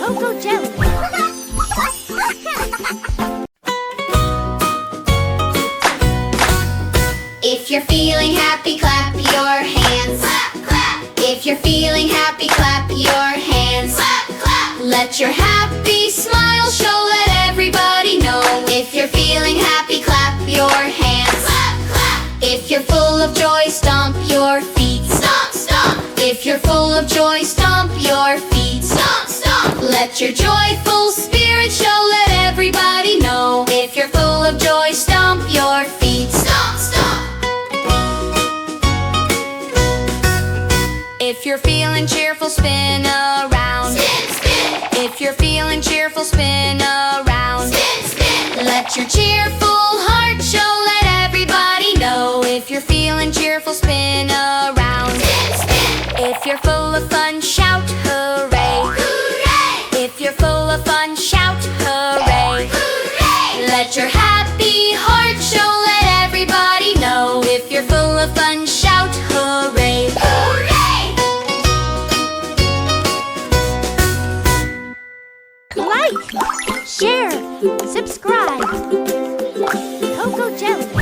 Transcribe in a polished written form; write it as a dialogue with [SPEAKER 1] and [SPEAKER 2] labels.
[SPEAKER 1] CocoJelly.
[SPEAKER 2] If you're feeling happy, clap your hands. Clap, clap. If you're feeling happy, clap your hands. Clap, clap. Let your happy smile show, let everybody know. If you're feeling happy, clap your hands. Clap, clap. If you're full of joy, stomp your feet. Stomp, stomp. If you're full of joy, stomp your feet. Stomp, stomp. Let your joyful spirit show, let everybody know. If you're full of joy, stomp your feet. Stomp, stomp. If you're feeling cheerful, spin around. Spin, spin. If you're feeling cheerful, spin around. Spin, spin. Let your cheerful heart show, let everybody know. If you're feeling cheerful, spin around. Spin, spin. If you're full of fun, shout hooray. Hooray. If you're full of fun, shout hooray. Hooray. Let your happy heart show, let everybody know. If you're full of fun, shout hooray. Hooray.
[SPEAKER 1] Like, share, subscribe. CocoJelly.